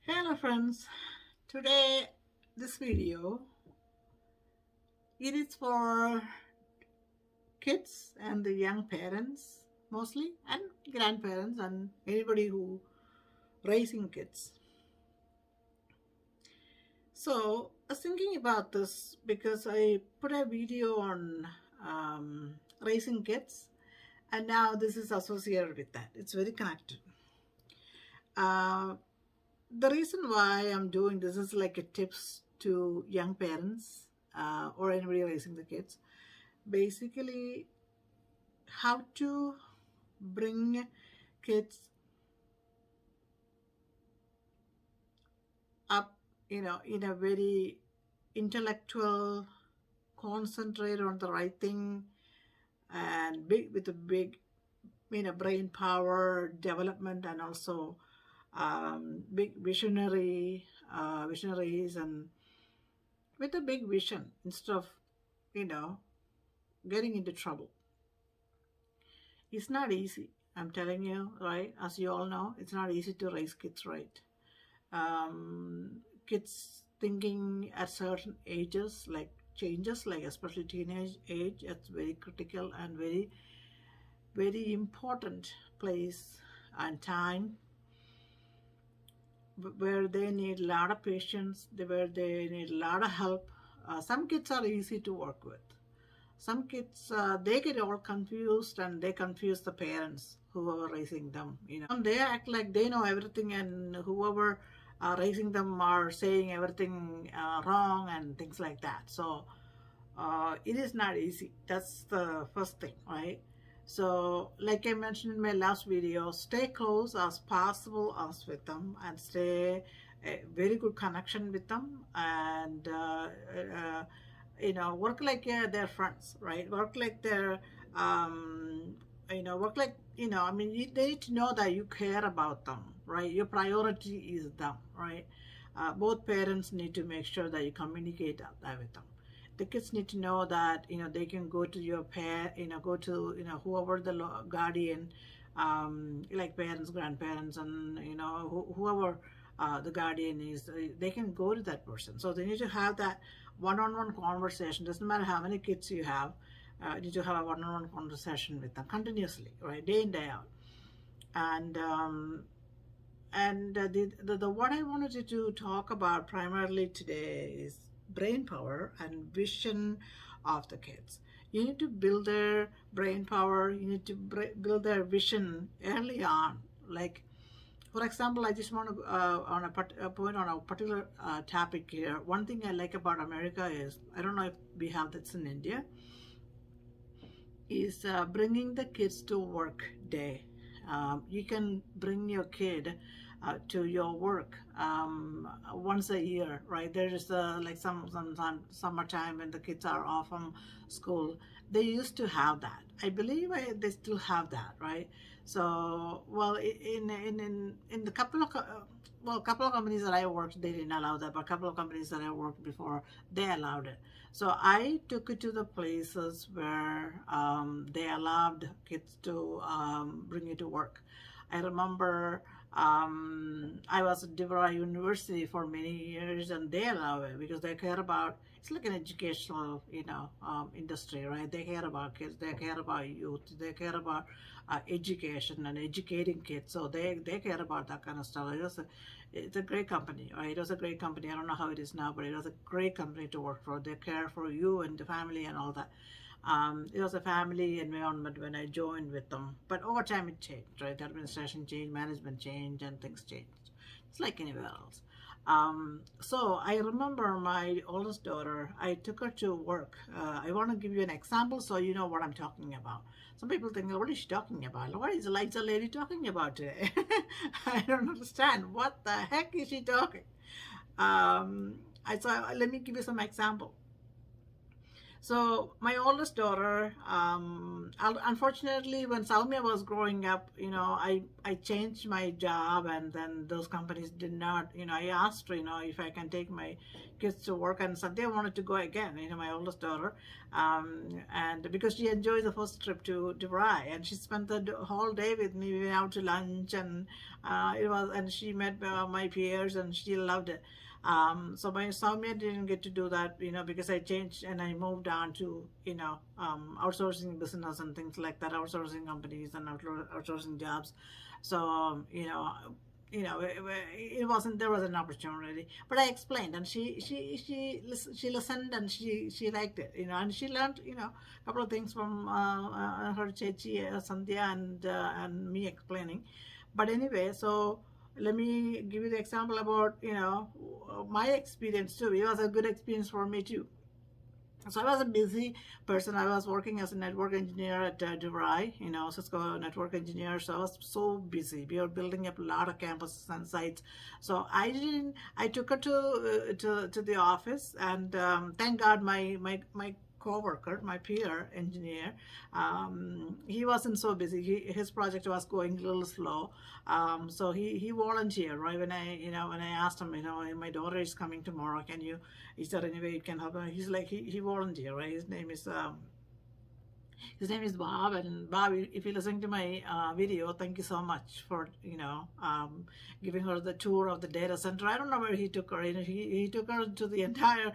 Hello friends, today this video it is for kids and the young parents mostly and grandparents and anybody who raising kids. So I was thinking about this because I put a video on raising kids and now this is associated with that. It's very connected. Uh, the reason why I'm doing this is like a tips to young parents or anybody raising the kids. Basically, how to bring kids up, in a very intellectual, concentrate on the right thing, and big with a big, brain power development, and also big visionaries, and with a big vision instead of you know getting into trouble. It's not easy. I'm telling you, right? As you all know, it's not easy to raise kids right. Kids thinking at certain ages, like changes, like especially teenage age, it's very critical and very, very important place and time where they need a lot of patience, where they need a lot of help. Some kids are easy to work with. Some kids, they get all confused and they confuse the parents who are raising them. And they act like they know everything, and whoever raising them are saying everything wrong and things like that. So it is not easy. That's the first thing, right? So, like I mentioned in my last video, stay close as possible as with them and stay a very good connection with them, and work like their friends, right? Work like their work like I mean, they need to know that you care about them, right? Your priority is them, right? Both parents need to make sure that you communicate that with them. The kids need to know that they can go to your pair, go to whoever the guardian, like parents, grandparents, and whoever the guardian is, they can go to that person. So they need to have that one-on-one conversation. Doesn't matter how many kids you have, you need to have a one-on-one conversation with them continuously, right, day in day out. And what I wanted to talk about primarily today is brain power and vision of the kids. You need to build their brain power. You need to build their vision early on. Like, for example, I just want to point on a particular topic here. One thing I like about America is, I don't know if we have this in India, is bringing the kids to work day. You can bring your kid to your work once a year, right? There is like some summertime when the kids are off from school. They used to have that. I believe they still have that, right? So, well, in the couple of companies that I worked, they didn't allow that, but a couple of companies that I worked before, they allowed it. So I took it to the places where they allowed kids to bring it to work. I remember I was at Devara University for many years, and they allow it because they care about. It's like an educational, industry, right? They care about kids, they care about youth, they care about education and educating kids. So they care about that kind of stuff. It's a great company, right? It was a great company. I don't know how it is now, but it was a great company to work for. They care for you and the family and all that. It was a family environment when I joined with them. But over time it changed, right? The administration changed, management changed, and things changed. It's like anywhere else. So I remember my oldest daughter, I took her to work. I want to give you an example so you know what I'm talking about. Some people think, what is she talking about? What is Eliza lady talking about today? I don't understand. What the heck is she talking? Let me give you some example. So my oldest daughter, unfortunately, when Salmia was growing up, I changed my job, and then those companies did not. I asked her, if I can take my kids to work, and Sandhya wanted to go again. My oldest daughter, and because she enjoyed the first trip to Rye, and she spent the whole day with me. We went out to lunch, and and she met my peers, and she loved it. So my Soumya didn't get to do that, because I changed and I moved on to, outsourcing business and things like that, outsourcing companies and outsourcing jobs. So, it wasn't, there was an opportunity, but I explained, and she listened, and she liked it, and she learned, a couple of things from her chechi Sandhya, and me explaining. But anyway, so let me give you the example about my experience too. It was a good experience for me too. So I was a busy person. I was working as a network engineer at DeVry, Cisco network engineer. So I was so busy. We were building up a lot of campuses and sites. So I didn't. I took her to the office, and thank God my coworker, my peer engineer, he wasn't so busy. His project was going a little slow, so he volunteered, right? When I asked him, my daughter is coming tomorrow. Can you? Is there any way you can help her? He's like he volunteered, right? His name is Bob, and Bob, if you're listening to my video, thank you so much for giving her the tour of the data center. I don't know where he took her. He took her to the entire.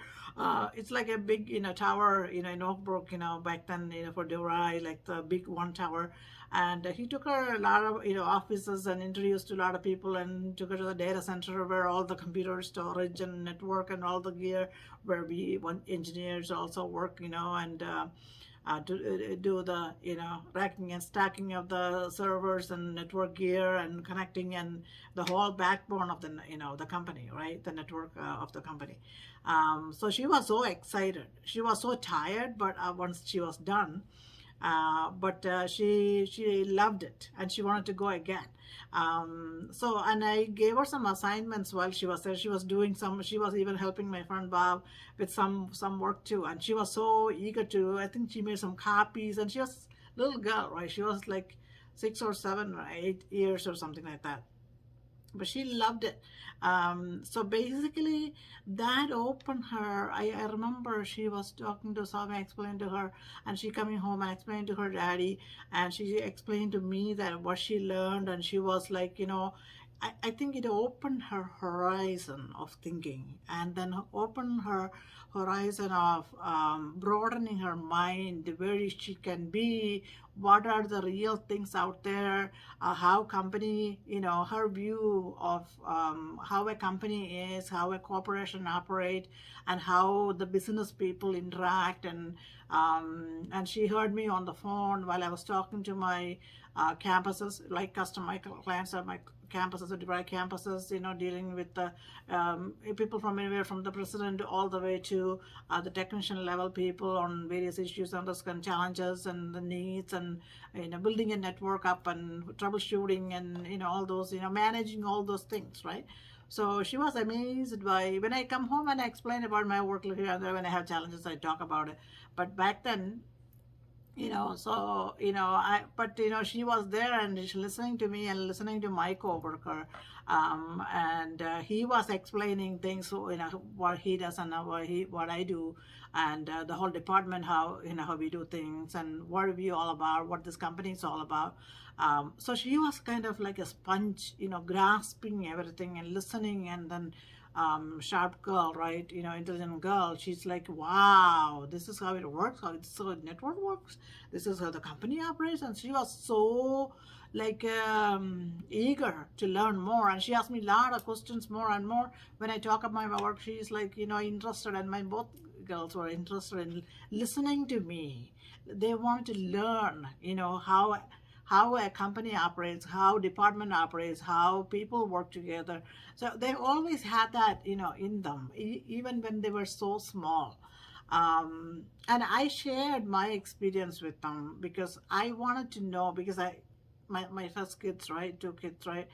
It's like a big tower in Oak Brook. Back then for DeVry, like the big one tower. And he took her a lot of offices and introduced a lot of people, and took her to the data center where all the computer storage and network and all the gear where we want engineers also work, and to do the racking and stacking of the servers and network gear and connecting, and the whole backbone of the company, right? The network of the company. So she was so excited. She was so tired, but once she was done, but she loved it, and she wanted to go again. So, and I gave her some assignments while she was there. She was doing some. She was even helping my friend Bob with some work too, and she was so eager to. I think she made some copies, and she was a little girl, right? She was like 6 or 7 or 8 years or something like that, but she loved it. So basically, that opened her. I remember she was talking to Salma, explained to her, and she coming home and explained to her daddy, and she explained to me that what she learned, and she was like, I think it opened her horizon of thinking, and then opened her horizon of broadening her mind, where she can be, what are the real things out there, how company, her view of how a company is, how a corporation operate, and how the business people interact, and she heard me on the phone while I was talking to my campuses, like my clients are my campuses, or different campuses, dealing with the people from anywhere from the president all the way to the technician level people on various issues and risk and challenges and the needs, and building a network up, and troubleshooting, and all those, managing all those things, right? So she was amazed by when I come home and I explain about my work here and there. When I have challenges, I talk about it. But back then, so I but she was there, and she listening to me and listening to my coworker, and he was explaining things, so what he does, and what I do, and the whole department, how we do things, and what we all about, what this company is all about. So she was kind of like a sponge, grasping everything and listening, and then sharp girl, right? Intelligent girl. She's like, wow, this is how it works, how the network works. This is how the company operates. And she was so like eager to learn more. And she asked me a lot of questions, more and more. When I talk about my work, she's like, interested. And my both girls were interested in listening to me. They wanted to learn, how a company operates, how department operates, how people work together. So they always had that, in them, even when they were so small. And I shared my experience with them because I wanted to know, because my first kids, right, 2 kids, right,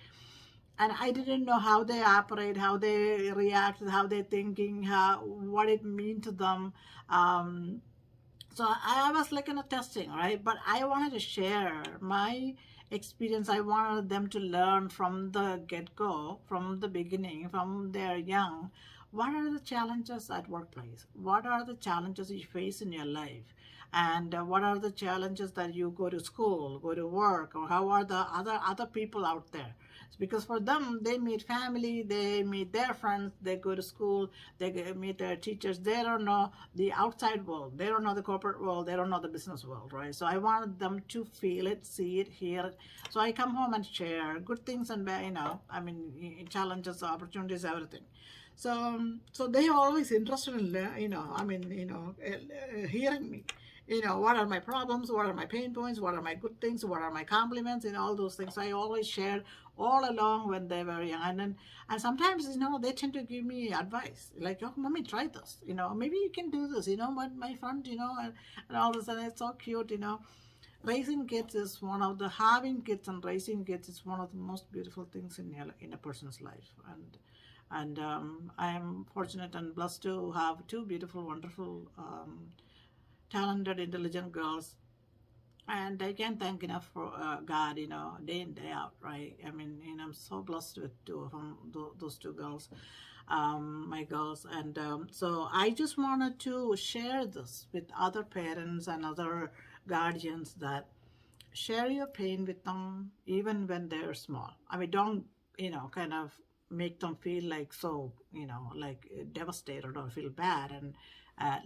and I didn't know how they operate, how they react, how they're thinking, what it means to them. So I was like in a testing, right? But I wanted to share my experience. I wanted them to learn from the get-go, from the beginning, from their young. What are the challenges at workplace? What are the challenges you face in your life? And what are the challenges that you go to school, go to work, or how are the other people out there? It's because for them, they meet family, they meet their friends, they go to school, they meet their teachers. They don't know the outside world, they don't know the corporate world, they don't know the business world, right? So I wanted them to feel it, see it, hear it. So I come home and share good things and bad, I mean, challenges, opportunities, everything. So they are always interested in hearing me. What are my problems, what are my pain points, what are my good things, what are my compliments, all those things. So I always shared all along when they were young. And sometimes, they tend to give me advice, like, oh, mommy, try this, maybe you can do this, my friend, and all this. And it's so cute. Raising kids is one of the having kids and raising kids is one of the most beautiful things in a person's life. And I am fortunate and blessed to have two beautiful, wonderful, talented, intelligent girls. And I can't thank enough for God, day in, day out, right? I mean, I'm so blessed with two of them, those two girls, my girls. And so I just wanted to share this with other parents and other guardians, that share your pain with them even when they're small. I mean, don't, kind of make them feel like so, like devastated or feel bad. And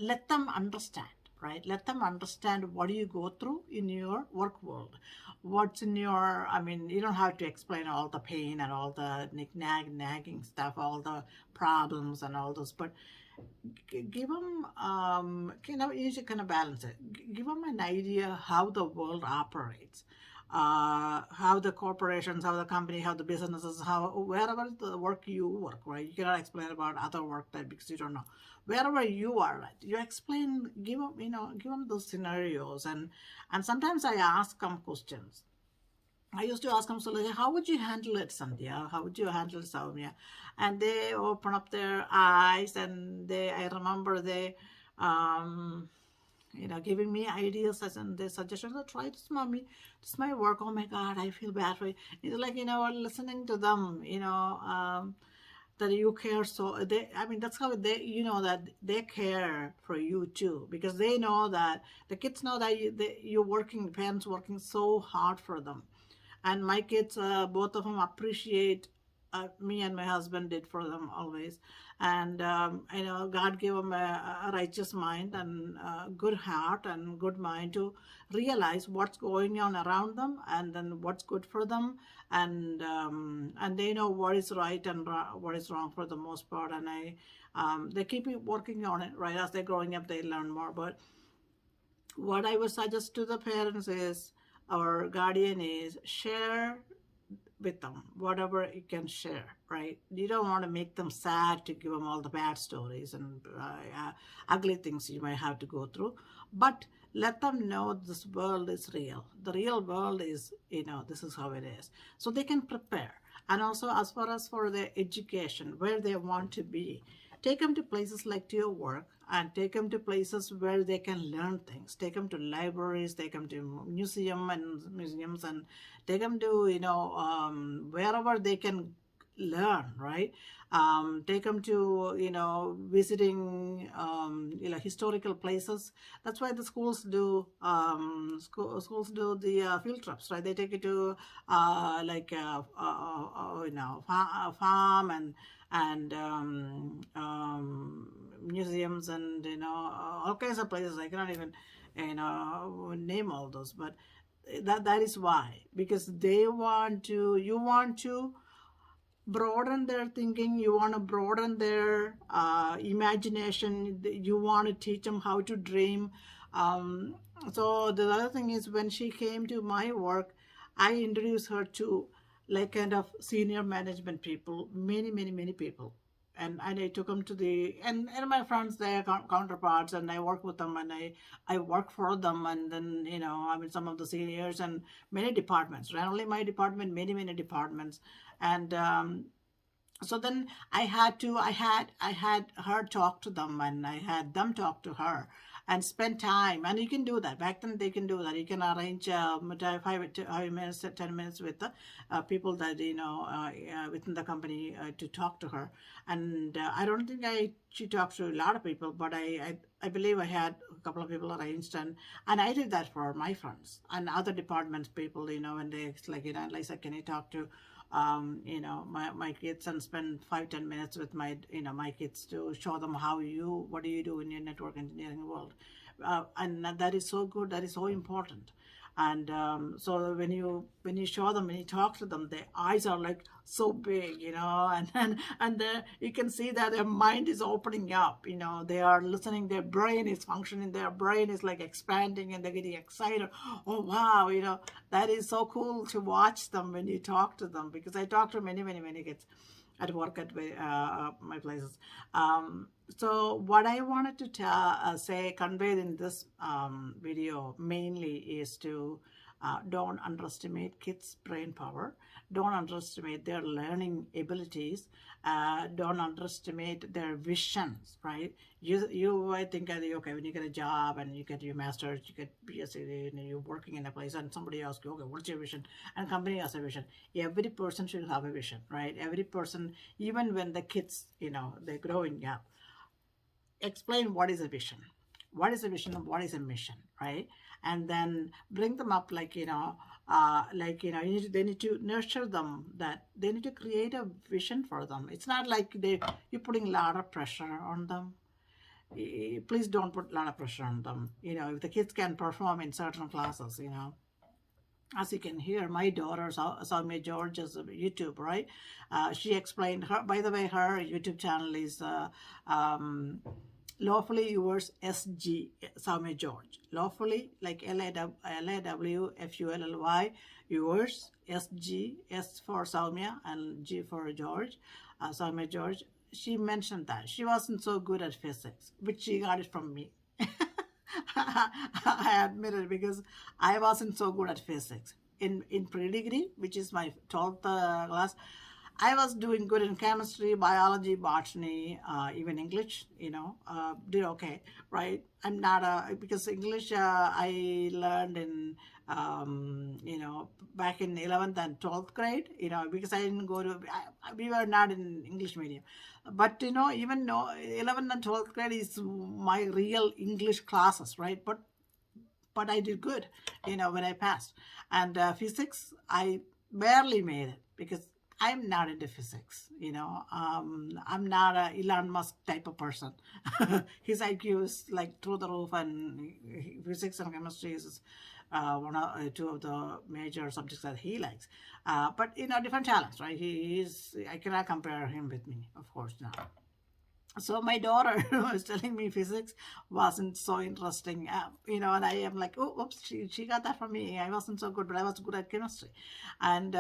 let them understand, right? Let them understand what do you go through in your work world. What's in your, I mean, you don't have to explain all the pain and all the nagging stuff, all the problems and all those, but give them, you should kind of balance it. Give them an idea how the world operates, how the corporations, how the company, how the businesses, how wherever the work you work, right? You cannot explain about other work that because you don't know. Wherever you are, right? You explain, give them those scenarios, and sometimes I ask them questions. I used to ask them, so like, how would you handle it, Sandhya? How would you handle it, Soumya? And they open up their eyes, and I remember they, um, giving me ideas and they suggestions. Oh, try this, mommy. This might work. Oh my God, I feel bad for you. It's like, listening to them, that you care. So I mean, that's how they, that they care for you too, because they know that the kids know that you're working, parents working so hard for them. And my kids, both of them appreciate me and my husband did for them always. And God gave them a righteous mind and a good heart and good mind to realize what's going on around them, and then what's good for them. And they know what is right and what is wrong for the most part. And they keep working on it, right? As they're growing up, they learn more. But what I would suggest to the parents is, our guardian is, share with them whatever you can share, right? You don't want to make them sad to give them all the bad stories and ugly things you might have to go through, but let them know this world is real. The real world is, this is how it is, so they can prepare. And also, as far as for their education, where they want to be, take them to places like to your work, and take them to places where they can learn things. Take them to libraries, take them to museums, and take them to, wherever they can learn, right? Take them to, visiting, historical places. That's why the schools do, schools do the field trips, right? They take you to farm and museums, and all kinds of places. I cannot even name all those, but that is why, because they want to, you want to broaden their thinking, you want to broaden their imagination, you want to teach them how to dream. So the other thing is, when she came to my work, I introduced her to like kind of senior management people, many people. And I took them to the, and my friends, their counterparts, and I work with them, and I work for them. And then, I mean, some of the seniors and many departments, not only my department, many departments. And so then I had her talk to them, and I had them talk to her. and spend time. And you can do that. Back then, they can do that. You can arrange 5 minutes, 10 minutes with the people that within the company to talk to her. And I don't think she talks to a lot of people, but I believe I had a couple of people arranged, and I did that for my friends and other departments people. When they like, Lisa, can you talk to my kids and spend 5-10 minutes with my kids to show them what do you do in your network engineering world. And that is so good, that is so important. And so when you show them, when you talk to them, their eyes are like so big, and you can see that their mind is opening up. They are listening, their brain is functioning, their brain is like expanding, and they're getting excited. Oh wow, that is so cool to watch them when you talk to them, because I talk to many, many, many kids at work at my places. So what I wanted to say, convey in this video mainly is to don't underestimate kids' brain power. Don't underestimate their learning abilities. Don't underestimate their visions, right? You might think, okay, when you get a job and you get your master's, you get BSc, and you're working in a place, and somebody asks you, okay, what's your vision? And company has a vision. Every person should have a vision, right? Every person, even when the kids, they're growing up, explain what is a vision, and what is a mission, right? And then bring them up like, they need to nurture them, that they need to create a vision for them. It's not like you're putting a lot of pressure on them. Please don't put a lot of pressure on them. If the kids can perform in certain classes, as you can hear, my daughter Soumya George's YouTube, right? She explained her. By the way, her YouTube channel is Lawfully Yours SG, Soumya George. Lawfully, like LAWFULLY, Yours SG, S for Soumya and G for George, Soumya George. She mentioned that she wasn't so good at physics, which she got it from me. I admit it, because I wasn't so good at physics. In pre-degree, which is my 12th class, I was doing good in chemistry, biology, botany, even English, did okay, right? I'm not because English I learned in, back in 11th and 12th grade, because I didn't go to, we were not in English medium. But, even though 11th and 12th grade is my real English classes, right? But I did good, when I passed. And physics, I barely made it, because I'm not into physics, I'm not a Elon Musk type of person. His IQ is like through the roof, and physics and chemistry is two of the major subjects that he likes. But different talents, right? I cannot compare him with me, of course not. So my daughter was telling me physics wasn't so interesting, and I am like, oh, oops, she got that from me. I wasn't so good, but I was good at chemistry. And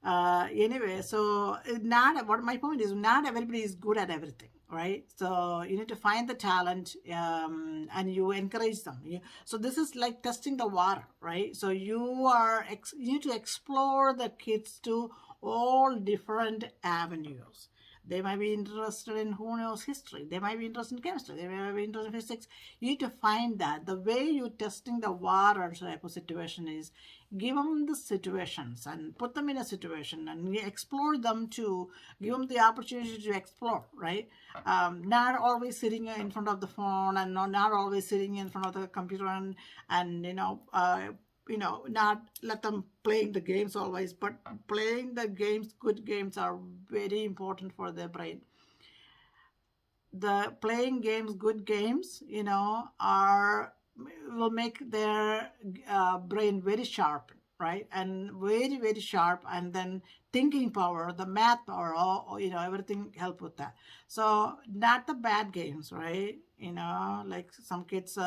anyway, so not what my point is, not everybody is good at everything, right? So you need to find the talent, and you encourage them. So this is like testing the water, right? So you need to explore the kids to all different avenues. They might be interested in, who knows, history. They might be interested in chemistry. They might be interested in physics. You need to find that. The way you're testing the water type of situation is give them the situations and put them in a situation and explore them, to give them the opportunity to explore, right? Not always sitting in front of the phone, and not always sitting in front of the computer, and not let them playing the games always, but playing the games, good games, are very important for their brain. The playing games, good games, will make their brain very sharp, right? And very, very sharp. And then thinking power, the math power, everything help with that. So not the bad games, right? Like some kids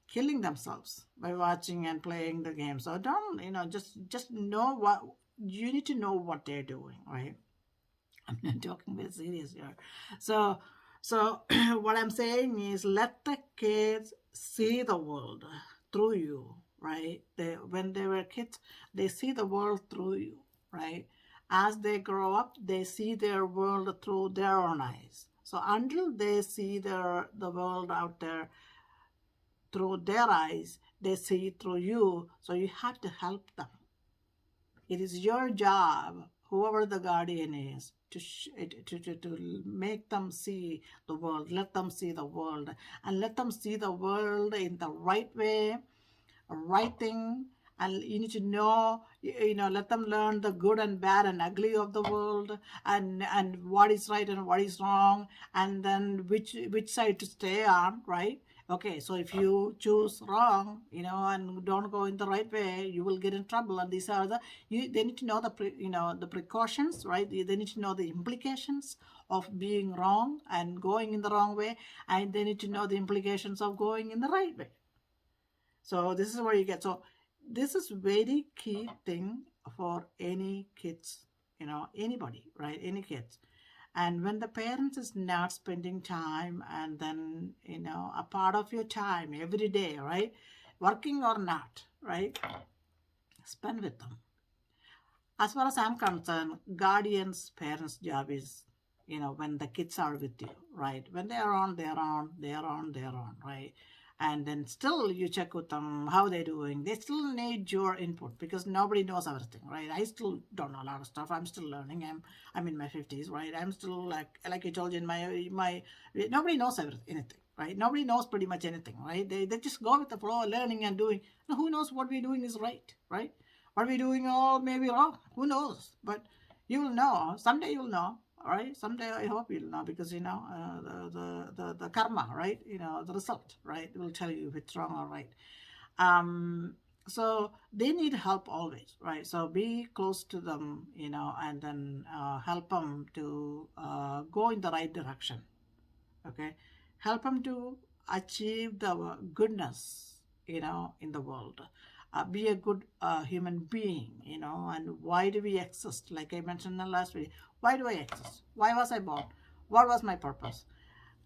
killing themselves by watching and playing the game. So don't, just know what you need to know what they're doing, right? I'm not talking very serious here. So what I'm saying is, let the kids see the world through you, right? When they were kids, they see the world through you, right? As they grow up, they see their world through their own eyes. So until they see the world out there through their eyes, they see through you. So you have to help them. It is your job, whoever the guardian is, to make them see the world, let them see the world, and let them see the world in the right way, right thing. And you need to know, let them learn the good and bad and ugly of the world, and what is right and what is wrong, and then which side to stay on, right? Okay, so if you choose wrong, and don't go in the right way, you will get in trouble. And these are they need to know the precautions, right? They need to know the implications of being wrong and going in the wrong way, and they need to know the implications of going in the right way. So this is where you get. So this is very key thing for any kids, anybody, right? Any kids. And when the parents is not spending time, and then, a part of your time every day, right? Working or not, right? Spend with them. As far as I'm concerned, guardians, parents' job is, when the kids are with you, right? When they are on, they are on, they are on, they are on, right? And then still you check with them how they're doing. They still need your input because nobody knows everything, right? I still don't know a lot of stuff. I'm still learning. I'm in my 50s, right? I'm still like I told you in my nobody knows anything, right? Nobody knows pretty much anything, right? They just go with the flow, learning and doing. Now, who knows what we're doing is right, right? What we're doing all may be wrong. Who knows? But you will know. Someday you'll know. All right. Someday I hope you'll know because the karma, right? The result, right? Will tell you if it's wrong or right. Um, so they need help always, right? So be close to them, and then help them to go in the right direction. Okay, help them to achieve the goodness, in the world. Be a good human being, and why do we exist? Like I mentioned in the last video, why do I exist? Why was I born? What was my purpose?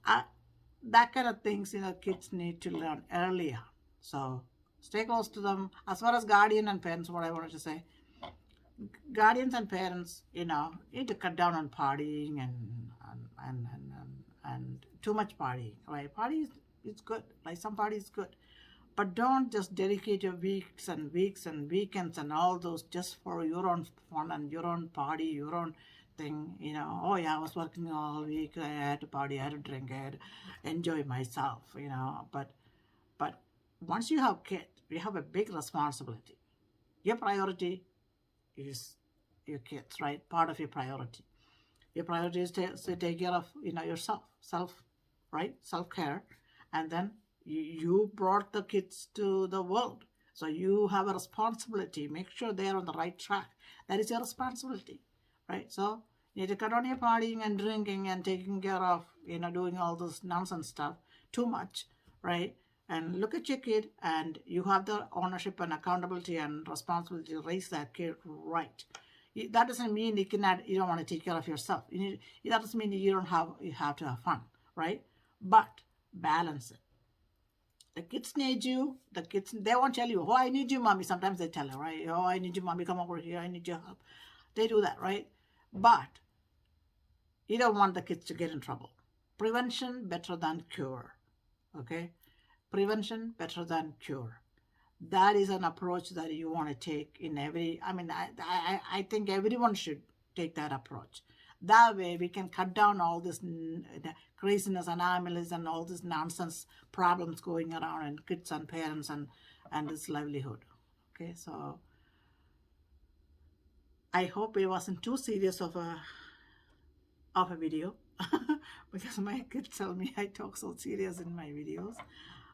uh, that kind of things, kids need to learn earlier. So stay close to them. As far as guardian and parents, what I wanted to say, guardians and parents, need to cut down on partying and too much partying. Right? Party is good. Like some party is good, but don't just dedicate your weeks and weekends and all those just for your own fun and your own party, your own thing. Oh yeah, I was working all week. I had to party. I had to drink. I had to enjoy myself. But once you have kids, you have a big responsibility. Your priority is your kids, right? Part of your priority. Your priority is to take care of yourself, right? Self care, and then you brought the kids to the world, so you have a responsibility. Make sure they are on the right track. That is your responsibility, right? So you need to cut on your partying and drinking and taking care of doing all this nonsense stuff too much, right? And look at your kid, and you have the ownership and accountability and responsibility to raise that kid right. That doesn't mean you don't want to take care of yourself. That doesn't mean you have to have fun, right? But balance it. The kids need you. The kids, they won't tell you, oh, I need you, mommy. Sometimes they tell her, right? Oh, I need you, mommy. Come over here. I need your help. They do that, right? But you don't want the kids to get in trouble. Prevention better than cure. Okay? Prevention better than cure. That is an approach that you want to take in I think everyone should take that approach. That way we can cut down all this craziness and anomalies and all this nonsense problems going around and kids and parents and this livelihood. Okay, so I hope it wasn't too serious of a video because my kids tell me I talk so serious in my videos.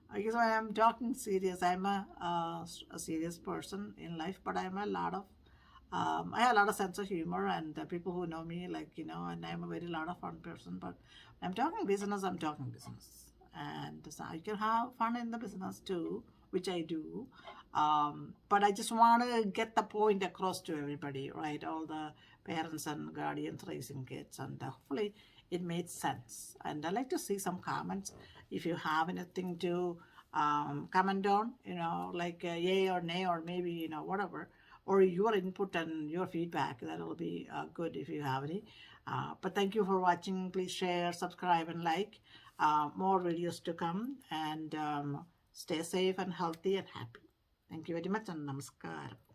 I guess when I'm talking serious, I'm a serious person in life, but I have a lot of sense of humor, and the people who know me, and I'm a very lot of fun person. But when I'm talking business, I'm talking business, and so I can have fun in the business too, which I do. But I just want to get the point across to everybody, right? All the parents and guardians raising kids, and hopefully it made sense. And I'd like to see some comments if you have anything to comment on, like yay or nay, or maybe, whatever, or your input and your feedback. That will be good if you have any. But thank you for watching. Please share, subscribe, and like. More videos to come. And Stay safe and healthy and happy. Thank you very much and namaskaram.